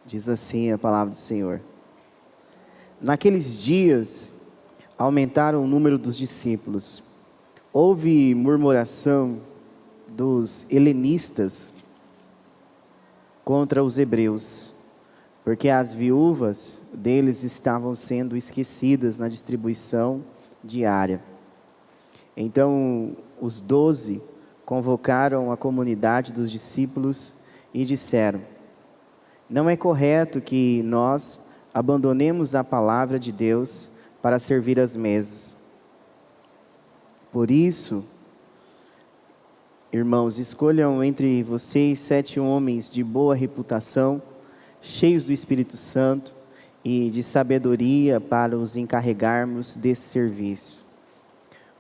Diz assim a palavra do Senhor: naqueles dias aumentaram o número dos discípulos. Houve murmuração dos helenistas contra os hebreus, porque as viúvas deles estavam sendo esquecidas na distribuição diária. Então os 12 convocaram a comunidade dos discípulos e disseram: não é correto que nós abandonemos a palavra de Deus para servir as mesas. Por isso, irmãos, escolham entre vocês 7 homens de boa reputação, cheios do Espírito Santo e de sabedoria, para os encarregarmos desse serviço.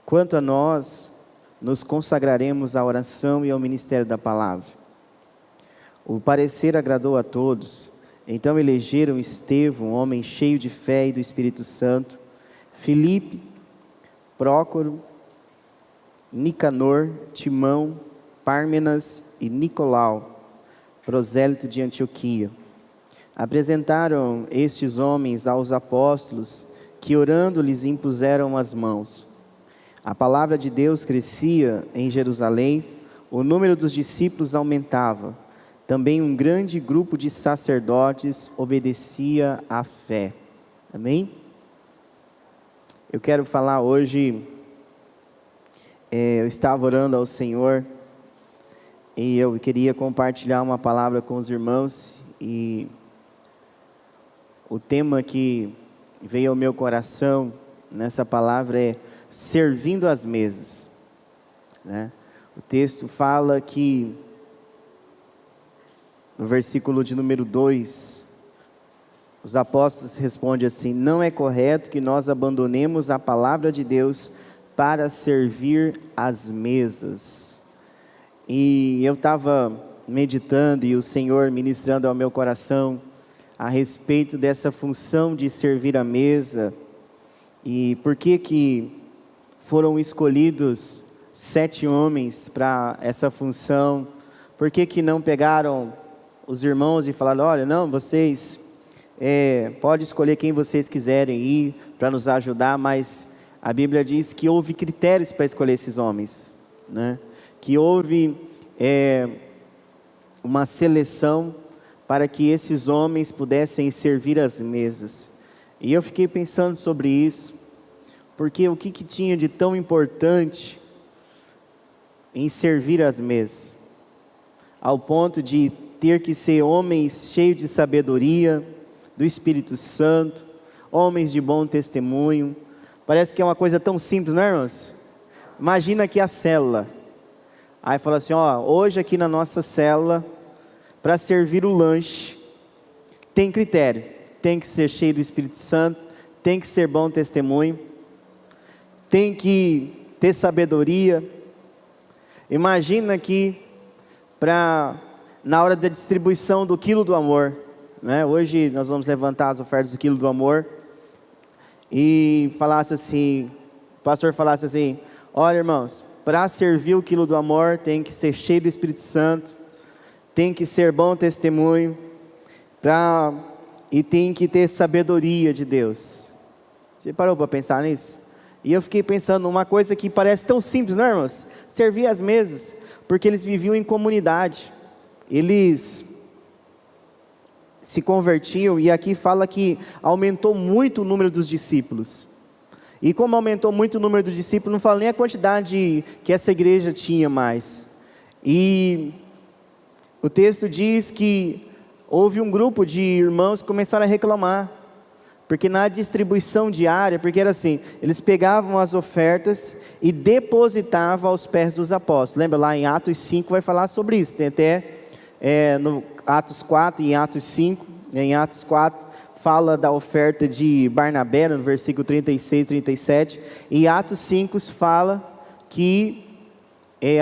Quanto a nós, nos consagraremos à oração e ao ministério da palavra. O parecer agradou a todos. Então elegeram Estevão, homem cheio de fé e do Espírito Santo, Filipe, Prócoro, Nicanor, Timão, Pármenas e Nicolau, prosélito de Antioquia. Apresentaram estes homens aos apóstolos, que orando lhes impuseram as mãos. A palavra de Deus crescia em Jerusalém, o número dos discípulos aumentava. Também um grande grupo de sacerdotes obedecia à fé. Amém? Eu quero falar hoje, eu estava orando ao Senhor, e eu queria compartilhar uma palavra com os irmãos, e o tema que veio ao meu coração nessa palavra é servindo às mesas, né? O texto fala que, no versículo de número 2, os apóstolos respondem assim: não é correto que nós abandonemos a palavra de Deus para servir às mesas. E eu estava meditando, e o Senhor ministrando ao meu coração a respeito dessa função de servir à mesa, e por que foram escolhidos 7 homens para essa função. Por que não pegaram os irmãos e falaram: olha, não, vocês podem escolher quem vocês quiserem ir para nos ajudar, mas a Bíblia diz que houve critérios para escolher esses homens, né? Que houve uma seleção para que esses homens pudessem servir as mesas. E eu fiquei pensando sobre isso, porque o que tinha de tão importante em servir as mesas, ao ponto de ter que ser homens cheios de sabedoria, do Espírito Santo, homens de bom testemunho. Parece que é uma coisa tão simples, não é, irmãos? Imagina aqui a célula. Aí fala assim: ó, hoje aqui na nossa célula, para servir o lanche, tem critério. Tem que ser cheio do Espírito Santo, tem que ser bom testemunho, tem que ter sabedoria. Imagina que na hora da distribuição do quilo do amor, né? Hoje nós vamos levantar as ofertas do quilo do amor, e falasse assim, o pastor falasse assim: olha, irmãos, para servir o quilo do amor tem que ser cheio do Espírito Santo, tem que ser bom testemunho, e tem que ter sabedoria de Deus. Você parou para pensar nisso? E eu fiquei pensando numa coisa que parece tão simples, não é, irmãos? Servir as mesas, porque eles viviam em comunidade, eles se convertiam, e aqui fala que aumentou muito o número dos discípulos. E como aumentou muito o número dos discípulos, não fala nem a quantidade que essa igreja tinha mais. E o texto diz que houve um grupo de irmãos que começaram a reclamar, porque na distribuição diária, porque era assim, eles pegavam as ofertas e depositavam aos pés dos apóstolos. Lembra lá em Atos 5 vai falar sobre isso, tem até no Atos 4 e em Atos 5, em Atos 4 fala da oferta de Barnabé, no versículo 36 e 37, e Atos 5 fala que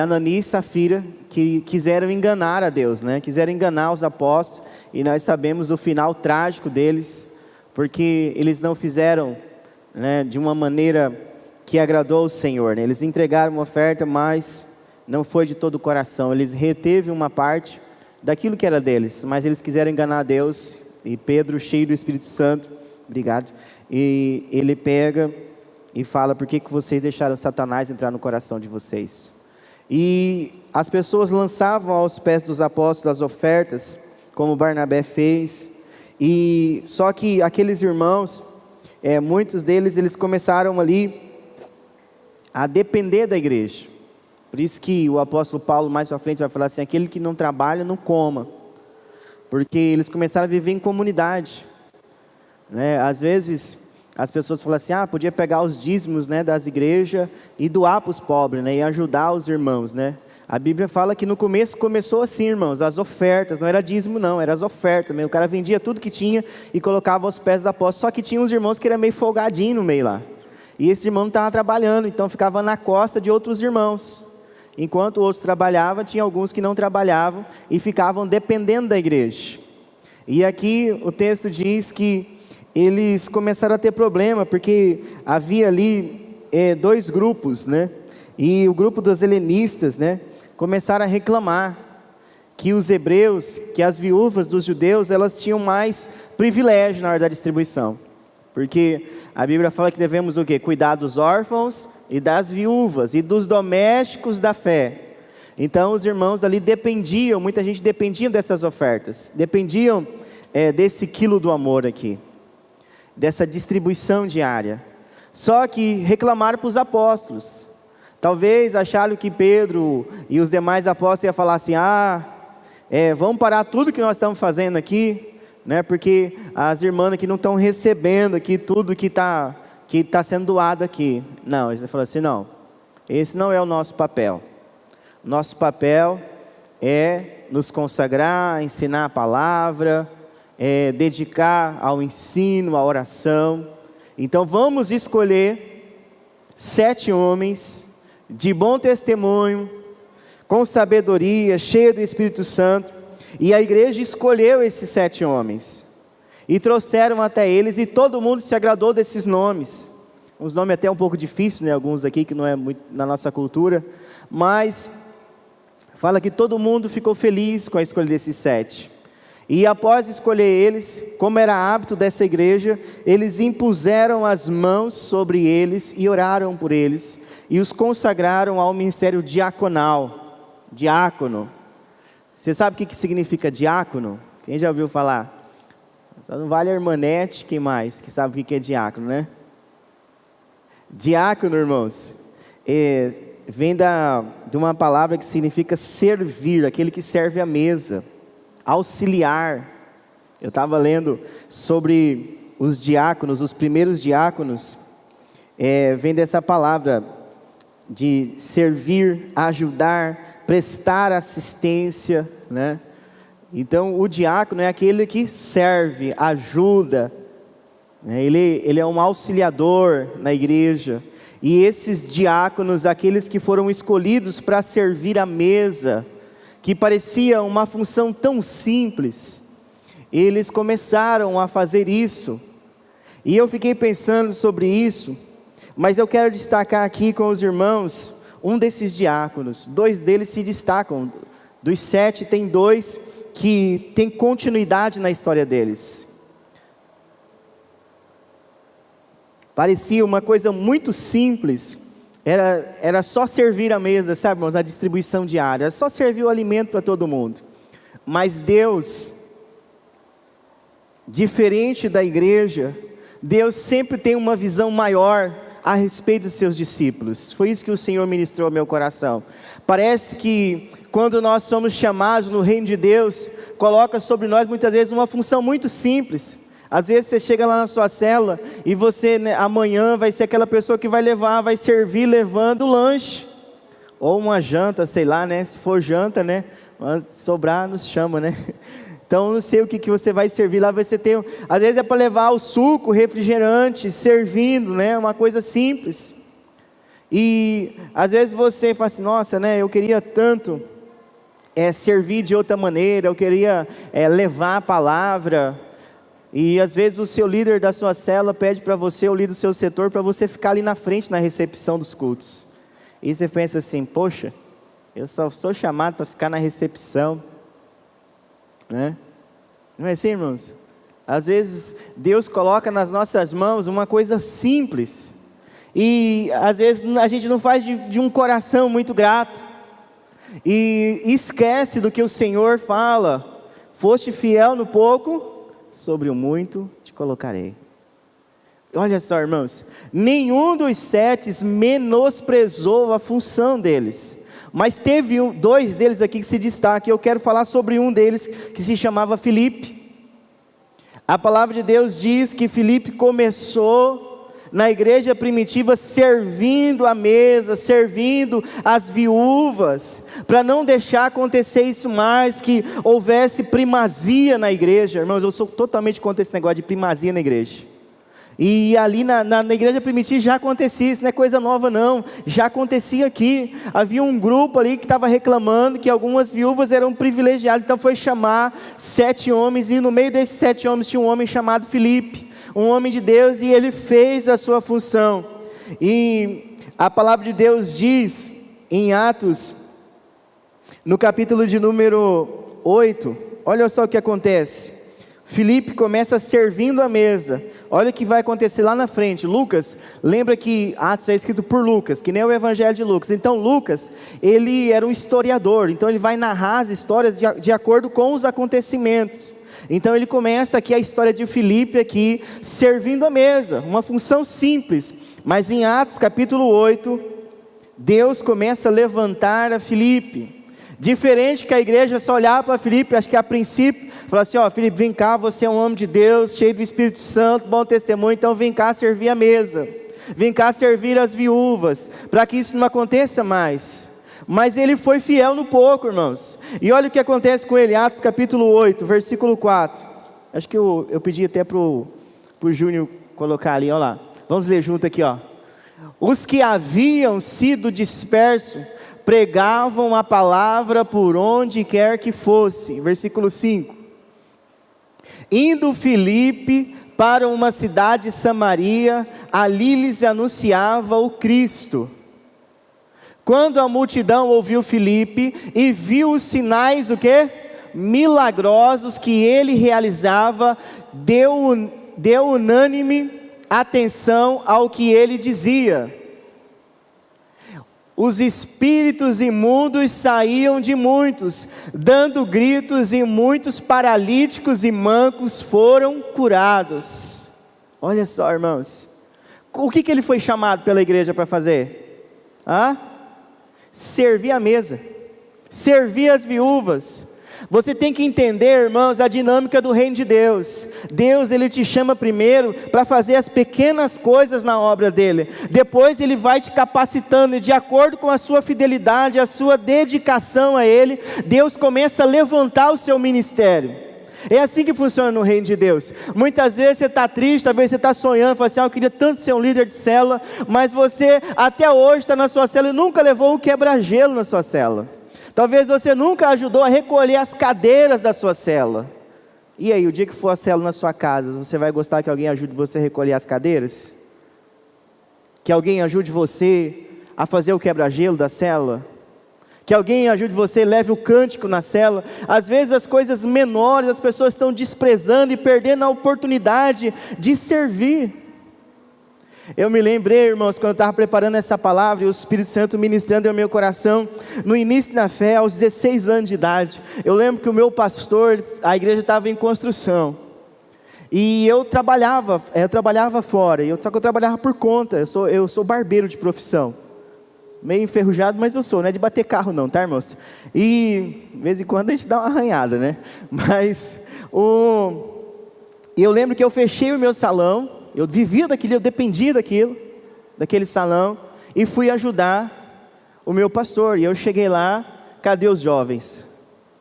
Ananias e Safira que quiseram enganar a Deus, né? Quiseram enganar os apóstolos, e nós sabemos o final trágico deles, porque eles não fizeram, né, de uma maneira que agradou ao Senhor, né? Eles entregaram uma oferta, mas não foi de todo o coração. Eles reteve uma parte daquilo que era deles, mas eles quiseram enganar a Deus, E Pedro, cheio do Espírito Santo, obrigado, e ele pega e fala: por que vocês deixaram Satanás entrar no coração de vocês? E as pessoas lançavam aos pés dos apóstolos as ofertas, como Barnabé fez, e só que aqueles irmãos, muitos deles, eles começaram ali a depender da igreja. Por isso que o apóstolo Paulo mais para frente vai falar assim: aquele que não trabalha, não coma. Porque eles começaram a viver em comunidade, né? Às vezes as pessoas falam assim: podia pegar os dízimos, né, das igrejas e doar para os pobres, né, e ajudar os irmãos, né? A Bíblia fala que no começo começou assim, irmãos, as ofertas, não era dízimo não, era as ofertas mesmo. O cara vendia tudo que tinha e colocava aos pés dos apóstolos. Só que tinha uns irmãos que eram meio folgadinho no meio lá, e esse irmão não estava trabalhando, então ficava na costa de outros irmãos. Enquanto outros trabalhavam, tinha alguns que não trabalhavam e ficavam dependendo da igreja. E aqui o texto diz que eles começaram a ter problema, porque havia ali dois grupos, né? E o grupo dos helenistas, né, começaram a reclamar que os hebreus, que as viúvas dos judeus, elas tinham mais privilégio na hora da distribuição. Porque a Bíblia fala que devemos o quê? Cuidar dos órfãos e das viúvas e dos domésticos da fé. Então os irmãos ali dependiam, muita gente dependia dessas ofertas, dependiam desse quilo do amor aqui, dessa distribuição diária. Só que reclamaram para os apóstolos. Talvez acharam que Pedro e os demais apóstolos iam falar assim: vamos parar tudo que nós estamos fazendo aqui, né, porque as irmãs aqui não estão recebendo aqui tudo que está sendo doado aqui. Não, eles falaram assim: não, esse não é o nosso papel. Nosso papel é nos consagrar, ensinar a palavra, dedicar ao ensino, à oração. Então vamos escolher 7 homens de bom testemunho, com sabedoria, cheio do Espírito Santo. E a igreja escolheu esses 7 homens e trouxeram até eles, e todo mundo se agradou desses nomes. Uns nomes até um pouco difíceis, né? Alguns aqui que não é muito na nossa cultura, mas fala que todo mundo ficou feliz com a escolha desses 7. E após escolher eles, como era hábito dessa igreja, eles impuseram as mãos sobre eles e oraram por eles, e os consagraram ao ministério diaconal. Diácono. Você sabe o que significa diácono? Quem já ouviu falar? Só não vale a irmanete, quem mais que sabe o que é diácono, né? Diácono, irmãos, vem de uma palavra que significa servir, aquele que serve à mesa, auxiliar. Eu estava lendo sobre os diáconos, os primeiros diáconos, vem dessa palavra de servir, ajudar, prestar assistência, né? Então o diácono é aquele que serve, ajuda, né? Ele é um auxiliador na igreja. E esses diáconos, aqueles que foram escolhidos para servir à mesa, que parecia uma função tão simples, eles começaram a fazer isso. E eu fiquei pensando sobre isso, mas eu quero destacar aqui com os irmãos um desses diáconos. 2 deles se destacam. Dos 7, tem 2 que tem continuidade na história deles. Parecia uma coisa muito simples, era só servir a mesa, sabe, irmãos, na distribuição diária, era só servir o alimento para todo mundo. Mas Deus, diferente da igreja, Deus sempre tem uma visão maior a respeito dos seus discípulos. Foi isso que o Senhor ministrou ao meu coração. Parece que quando nós somos chamados no reino de Deus, coloca sobre nós muitas vezes uma função muito simples. Às vezes você chega lá na sua célula e você, né, amanhã vai ser aquela pessoa que vai servir levando o lanche, ou uma janta, sei lá, né? Se for janta, né? Sobrar, nos chama, né? Então não sei o que você vai servir lá, você tem, às vezes é para levar o suco, refrigerante, servindo, né? Uma coisa simples. E às vezes você fala assim: nossa, né? Eu queria tanto servir de outra maneira, eu queria levar a palavra. E às vezes o seu líder da sua célula pede para você, o líder do seu setor, para você ficar ali na frente na recepção dos cultos. E você pensa assim: poxa, eu só sou chamado para ficar na recepção, né? Não é assim, irmãos? Às vezes Deus coloca nas nossas mãos uma coisa simples, e às vezes a gente não faz de um coração muito grato, e esquece do que o Senhor fala: foste fiel no pouco, sobre o muito te colocarei. Olha só, irmãos, nenhum dos 7 menosprezou a função deles, mas teve dois deles aqui que se destacam. Eu quero falar sobre um deles, que se chamava Filipe. A palavra de Deus diz que Filipe começou na igreja primitiva servindo a mesa, servindo as viúvas, para não deixar acontecer isso mais, que houvesse primazia na igreja. Irmãos, eu sou totalmente contra esse negócio de primazia na igreja. E ali na igreja primitiva já acontecia, isso não é coisa nova não, já acontecia aqui. Havia um grupo ali que estava reclamando que algumas viúvas eram privilegiadas, então foi chamar 7 homens, e no meio desses 7 homens tinha um homem chamado Filipe, um homem de Deus, e ele fez a sua função. E a palavra de Deus diz em Atos, no capítulo de número 8, olha só o que acontece. Filipe começa servindo a mesa. Olha o que vai acontecer lá na frente. Lucas, lembra que Atos é escrito por Lucas, que nem o Evangelho de Lucas. Então Lucas, ele era um historiador, então ele vai narrar as histórias de acordo com os acontecimentos. Então ele começa aqui a história de Filipe aqui, servindo a mesa, uma função simples. Mas em Atos capítulo 8, Deus começa a levantar a Filipe. Diferente que a igreja só olhar para Filipe, acho que a princípio, falar assim: ó, Filipe, vem cá, você é um homem de Deus, cheio do Espírito Santo, bom testemunho, então vem cá servir a mesa, vem cá servir as viúvas, para que isso não aconteça mais. Mas ele foi fiel no pouco, irmãos, e olha o que acontece com ele, Atos capítulo 8, versículo 4, acho que eu pedi até para o Júnior colocar ali, olha lá, vamos ler junto aqui, ó. Os que haviam sido dispersos, pregavam a palavra por onde quer que fosse. Versículo 5. Indo Filipe para uma cidade de Samaria, ali lhes anunciava o Cristo. Quando a multidão ouviu Filipe e viu os sinais, o quê? Milagrosos que ele realizava, deu unânime atenção ao que ele dizia. Os espíritos imundos saíam de muitos, dando gritos, e muitos paralíticos e mancos foram curados. Olha só, irmãos, o que ele foi chamado pela igreja para fazer? Servir a mesa, servir as viúvas. Você tem que entender, irmãos, a dinâmica do reino de Deus. Deus, ele te chama primeiro para fazer as pequenas coisas na obra dele. Depois ele vai te capacitando, e de acordo com a sua fidelidade, a sua dedicação a ele, Deus começa a levantar o seu ministério. É assim que funciona no reino de Deus. Muitas vezes você está triste, talvez você está sonhando, fala assim: eu queria tanto ser um líder de célula, mas você até hoje está na sua célula e nunca levou um quebra-gelo na sua célula. Talvez você nunca ajudou a recolher as cadeiras da sua célula. E aí, o dia que for a célula na sua casa, você vai gostar que alguém ajude você a recolher as cadeiras? Que alguém ajude você a fazer o quebra-gelo da célula? Que alguém ajude você e leve o cântico na célula? Às vezes as coisas menores, as pessoas estão desprezando e perdendo a oportunidade de servir. Eu me lembrei, irmãos, quando eu estava preparando essa palavra, e o Espírito Santo ministrando em meu coração, no início da fé, aos 16 anos de idade, eu lembro que o meu pastor, a igreja estava em construção, e eu trabalhava fora, só que eu trabalhava por conta, eu sou barbeiro de profissão, meio enferrujado, mas eu sou, não é de bater carro não, tá, irmãos? E de vez em quando a gente dá uma arranhada, né? Mas, eu lembro que eu fechei o meu salão, eu vivia daquilo, eu dependia daquele salão, e fui ajudar o meu pastor. E eu cheguei lá, cadê os jovens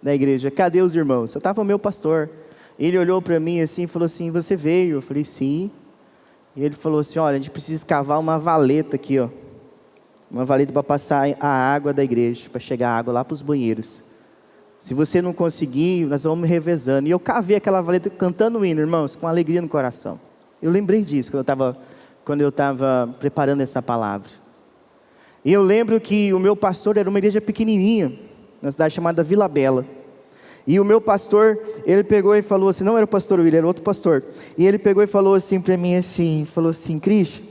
da igreja? Cadê os irmãos? Eu estava o meu pastor. Ele olhou para mim assim e falou assim: você veio? Eu falei: sim. E ele falou assim: olha, a gente precisa escavar uma valeta aqui, ó. Uma valeta para passar a água da igreja, para chegar a água lá para os banheiros. Se você não conseguir, nós vamos revezando. E eu cavei aquela valeta cantando o hino, irmãos, com alegria no coração. Eu lembrei disso quando eu estava preparando essa palavra. E eu lembro que o meu pastor era uma igreja pequenininha, na cidade chamada Vila Bela. E o meu pastor, ele pegou e falou assim, não era o pastor William, era outro pastor. E ele pegou e falou assim para mim assim, falou assim, Cris,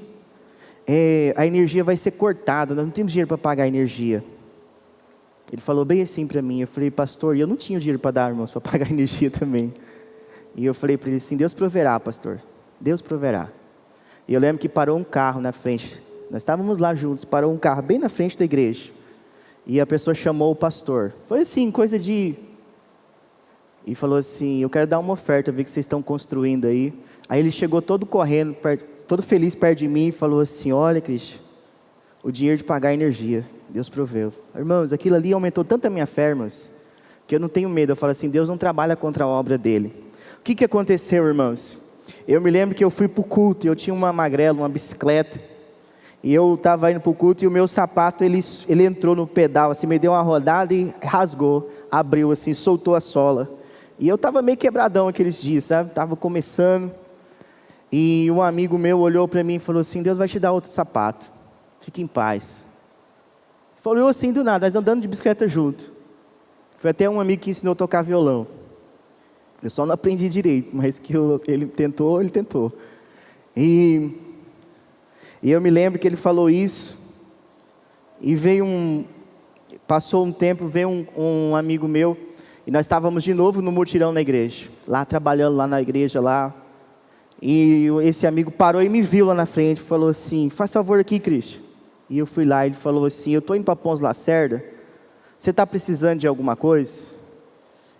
a energia vai ser cortada, nós não temos dinheiro para pagar a energia. Ele falou bem assim para mim, eu falei, pastor, e eu não tinha dinheiro para dar, irmãos, para pagar a energia também. E eu falei para ele assim, Deus proverá, pastor, Deus proverá. E eu lembro que parou um carro na frente, nós estávamos lá juntos, parou um carro bem na frente da igreja. E a pessoa chamou o pastor, foi assim, coisa de... E falou assim, eu quero dar uma oferta, ver que vocês estão construindo aí. Aí ele chegou todo correndo, todo feliz perto de mim e falou assim, olha Cristian, o dinheiro de pagar a energia, Deus proveu. Irmãos, aquilo ali aumentou tanto a minha fé, irmãos, que eu não tenho medo. Eu falo assim, Deus não trabalha contra a obra dele. O que aconteceu, irmãos? Eu me lembro que eu fui para o culto, eu tinha uma magrela, uma bicicleta, e eu estava indo para o culto e o meu sapato, ele entrou no pedal, assim, me deu uma rodada e rasgou, abriu assim, soltou a sola. E eu estava meio quebradão aqueles dias, sabe? Estava começando. E um amigo meu olhou para mim e falou assim, Deus vai te dar outro sapato. Fique em paz. Falou assim do nada, nós andando de bicicleta junto. Foi até um amigo que ensinou a tocar violão. Eu só não aprendi direito, mas que ele tentou. E eu me lembro que ele falou isso. E passou um tempo, veio um amigo meu. E nós estávamos de novo no mutirão na igreja, lá trabalhando lá na igreja lá. E esse amigo parou e me viu lá na frente, falou assim, faz favor aqui, Cristian. E eu fui lá, ele falou assim, eu estou indo para Pons Lacerda, você está precisando de alguma coisa?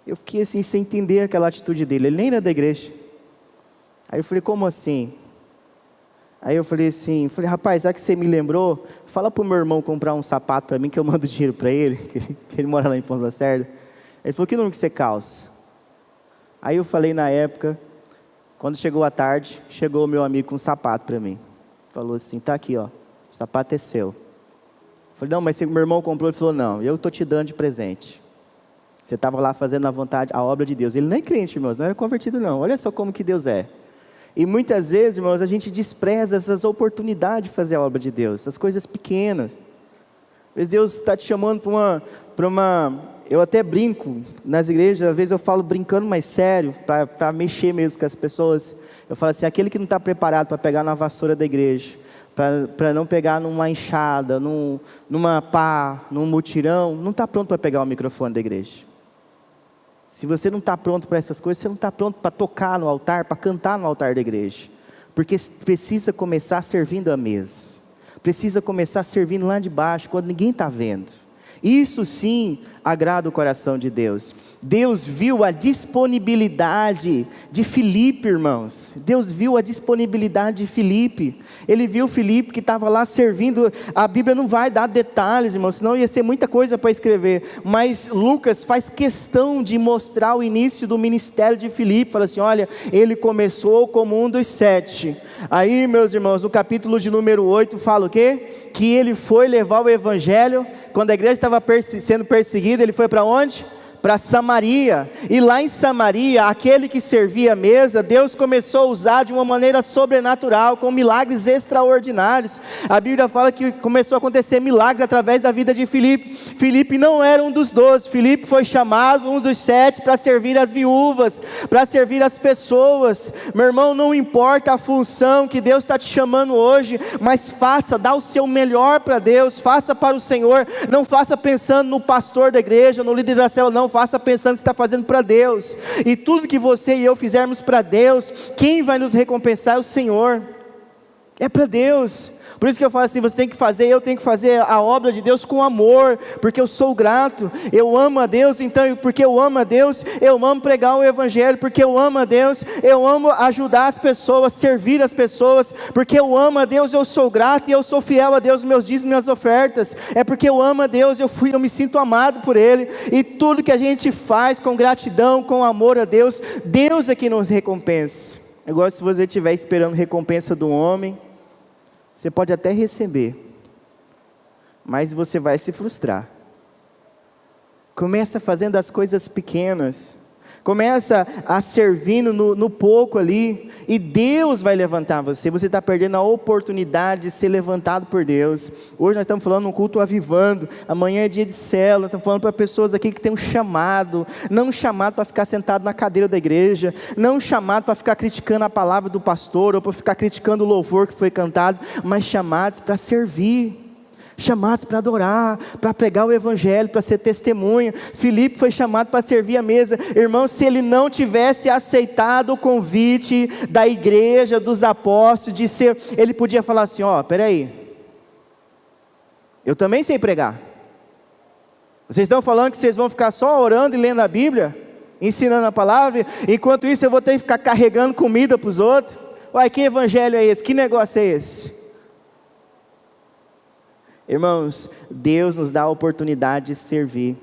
Eu fiquei assim, sem entender aquela atitude dele, ele nem era da igreja. Aí eu falei, como assim? Aí eu falei assim, rapaz, já que você me lembrou, fala para o meu irmão comprar um sapato para mim, que eu mando dinheiro para ele, que ele mora lá em Pons Lacerda. Ele falou, que número que você calça? Aí eu falei na época, quando chegou a tarde, chegou o meu amigo com um sapato para mim. Falou assim, tá aqui ó, o sapato é seu. Eu falei, não, mas se meu irmão comprou, ele falou, não, eu estou te dando de presente. Você estava lá fazendo a vontade, a obra de Deus. Ele não é crente, irmãos, não era convertido não, olha só como que Deus é. E muitas vezes, irmãos, a gente despreza essas oportunidades de fazer a obra de Deus, essas coisas pequenas. Às vezes Deus está te chamando para uma... Eu até brinco nas igrejas, às vezes eu falo brincando mais sério, para mexer mesmo com as pessoas. Eu falo assim, aquele que não está preparado para pegar na vassoura da igreja, para não pegar numa enxada, numa pá, num mutirão, não está pronto para pegar o microfone da igreja. Se você não está pronto para essas coisas, você não está pronto para tocar no altar, para cantar no altar da igreja. Porque precisa começar servindo à mesa. Precisa começar servindo lá de baixo, quando ninguém está vendo. Isso sim agrada o coração de Deus. Deus viu a disponibilidade de Filipe, irmãos. Deus viu a disponibilidade de Filipe. Ele viu Filipe que estava lá servindo. A Bíblia não vai dar detalhes, irmãos, senão ia ser muita coisa para escrever. Mas Lucas faz questão de mostrar o início do ministério de Filipe. Fala assim, olha, ele começou como um dos 7. Aí, meus irmãos, no capítulo de número 8 fala o quê? Que ele foi levar o evangelho. Quando a igreja estava sendo perseguida, ele foi para onde? Para Samaria. E lá em Samaria, aquele que servia a mesa, Deus começou a usar de uma maneira sobrenatural, com milagres extraordinários. A Bíblia fala que começou a acontecer milagres através da vida de Filipe. Filipe não era um dos 12, Filipe foi chamado, um dos 7, para servir as viúvas, para servir as pessoas. Meu irmão, não importa a função que Deus está te chamando hoje, mas faça, dá o seu melhor para Deus, faça para o Senhor, não faça pensando no pastor da igreja, no líder da célula, não, faça pensando que está fazendo para Deus. E tudo que você e eu fizermos para Deus, quem vai nos recompensar é o Senhor. É para Deus. Por isso que eu falo assim, você tem que fazer, eu tenho que fazer a obra de Deus com amor, porque eu sou grato, eu amo a Deus, então porque eu amo a Deus, eu amo pregar o Evangelho, porque eu amo a Deus, eu amo ajudar as pessoas, servir as pessoas, porque eu amo a Deus, eu sou grato e eu sou fiel a Deus, meus dízimos, minhas ofertas, é porque eu amo a Deus, eu me sinto amado por Ele, e tudo que a gente faz com gratidão, com amor a Deus, Deus é que nos recompensa. Agora, se você estiver esperando recompensa do homem, você pode até receber, mas você vai se frustrar. Começa fazendo as coisas pequenas, começa a servindo no pouco ali. e Deus vai levantar você. Você está perdendo a oportunidade de ser levantado por Deus. Hoje nós estamos falando um culto avivando, amanhã é dia de célula, nós estamos falando para pessoas aqui que têm um chamado, não um chamado para ficar sentado na cadeira da igreja, não um chamado para ficar criticando a palavra do pastor, ou para ficar criticando o louvor que foi cantado, mas chamados para servir, chamados para adorar, para pregar o evangelho, para ser testemunha. Filipe foi chamado para servir a mesa. Irmão, se ele não tivesse aceitado o convite da igreja, dos apóstolos, de ser, ele podia falar assim: ó, peraí, eu também sei pregar. Vocês estão falando que vocês vão ficar só orando e lendo a Bíblia, ensinando a palavra, enquanto isso eu vou ter que ficar carregando comida para os outros? Uai, que evangelho é esse? Que negócio é esse? Irmãos, Deus nos dá a oportunidade de servir,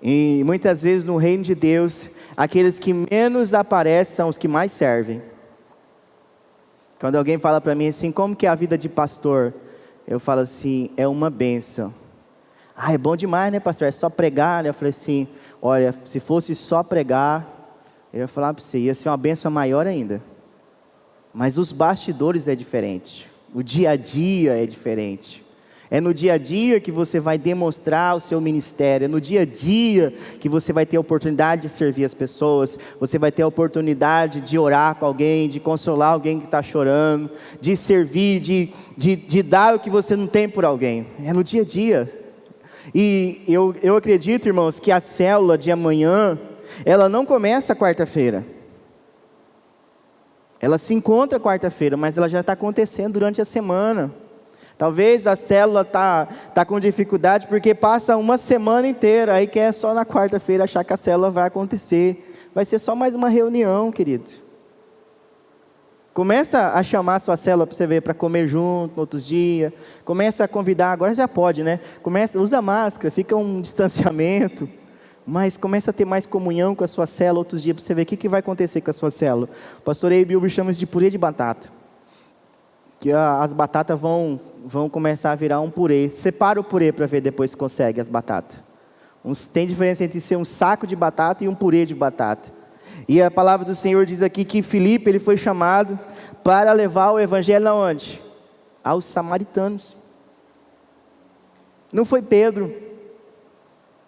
e muitas vezes no reino de Deus, aqueles que menos aparecem são os que mais servem. Quando alguém fala para mim assim: como que é a vida de pastor? Eu falo assim: é uma bênção. Ah, é bom demais, né, pastor? É só pregar, né? Eu falei assim: olha, se fosse só pregar, eu ia falar para você, ia ser uma bênção maior ainda. Mas os bastidores é diferente, o dia a dia é diferente. É no dia a dia que você vai demonstrar o seu ministério, é no dia a dia que você vai ter a oportunidade de servir as pessoas, você vai ter a oportunidade de orar com alguém, de consolar alguém que está chorando, de servir, de dar o que você não tem por alguém. É no dia a dia. E eu acredito, irmãos, que a célula de amanhã, ela não começa quarta-feira. Ela se encontra quarta-feira, mas ela já está acontecendo durante a semana. Talvez a célula tá com dificuldade porque passa uma semana inteira, aí quer só na quarta-feira achar que a célula vai acontecer. Vai ser só mais uma reunião, querido. Começa a chamar a sua célula para você ver, para comer junto, no outros dias. Começa a convidar, agora já pode, né? Usa máscara, fica um distanciamento. Mas começa a ter mais comunhão com a sua célula outros dias, para você ver o que vai acontecer com a sua célula. O pastor Eibil chama isso de purê de batata. Que as batatas vão começar a virar um purê. Separa o purê para ver depois se consegue as batatas. Tem diferença entre ser um saco de batata e um purê de batata. E a palavra do Senhor diz aqui que Filipe, ele foi chamado para levar o evangelho aonde? Aos samaritanos. Não foi Pedro,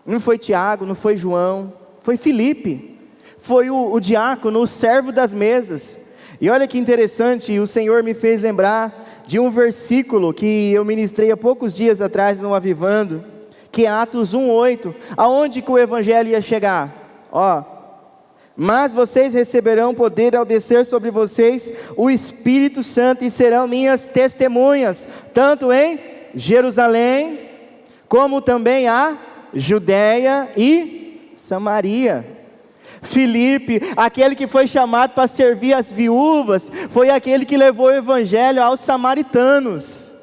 não foi Tiago, não foi João, foi Filipe. Foi o diácono, o servo das mesas. E olha que interessante, o Senhor me fez lembrar de um versículo que eu ministrei há poucos dias atrás no Avivando, que é Atos 1:8, aonde que o evangelho ia chegar? Mas vocês receberão poder ao descer sobre vocês o Espírito Santo, e serão minhas testemunhas, tanto em Jerusalém, como também a Judéia e Samaria. Filipe, aquele que foi chamado para servir as viúvas, foi aquele que levou o evangelho aos samaritanos.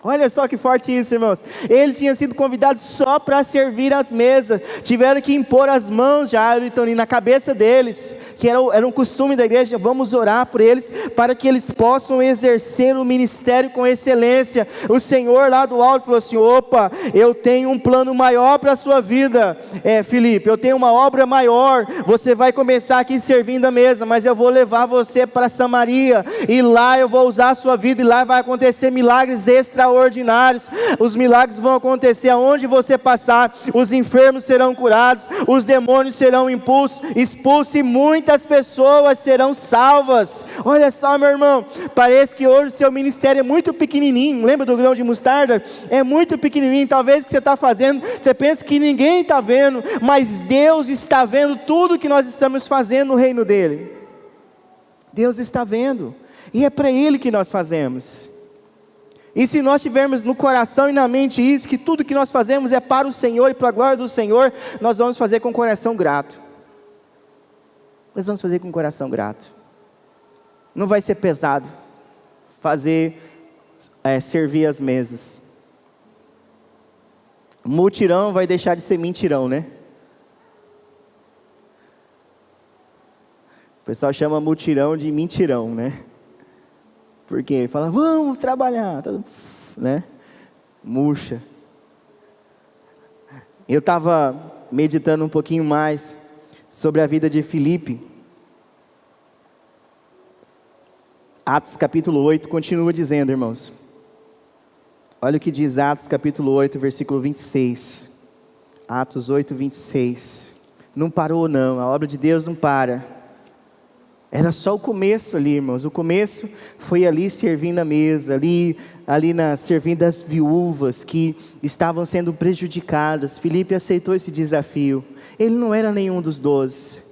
Olha só que forte isso, irmãos. Ele tinha sido convidado só para servir as mesas. Tiveram que impor as mãos já na cabeça deles, que era um costume da igreja. Vamos orar por eles, para que eles possam exercer o ministério com excelência. O Senhor lá do alto falou assim: opa, eu tenho um plano maior para a sua vida, Filipe, eu tenho uma obra maior. Você vai começar aqui servindo a mesa, mas eu vou levar você para Samaria, e lá eu vou usar a sua vida, e lá vai acontecer milagres extraordinários. Os milagres vão acontecer aonde você passar. Os enfermos serão curados, os demônios serão expulsos, e muitas pessoas serão salvas. Olha só, meu irmão, parece que hoje o seu ministério é muito pequenininho. Lembra do grão de mostarda? É muito pequenininho. Talvez o que você está fazendo, você pensa que ninguém está vendo, mas Deus está vendo tudo que nós estamos fazendo no reino dele. Deus está vendo, e é para Ele que nós fazemos. E se nós tivermos no coração e na mente isso, que tudo que nós fazemos é para o Senhor e para a glória do Senhor, nós vamos fazer com coração grato. Nós vamos fazer com coração grato. Não vai ser pesado servir as mesas. Mutirão vai deixar de ser mentirão, né? O pessoal chama mutirão de mentirão, né? Porque fala, vamos trabalhar, né? Murcha. Eu estava meditando um pouquinho mais sobre a vida de Filipe. Atos capítulo 8 continua dizendo, irmãos. Olha o que diz Atos capítulo 8, versículo 26. Atos 8, 26. Não parou não, a obra de Deus não para. Era só o começo ali, irmãos. O começo foi ali servindo a mesa, servindo as viúvas que estavam sendo prejudicadas. Filipe aceitou esse desafio. Ele não era nenhum dos 12.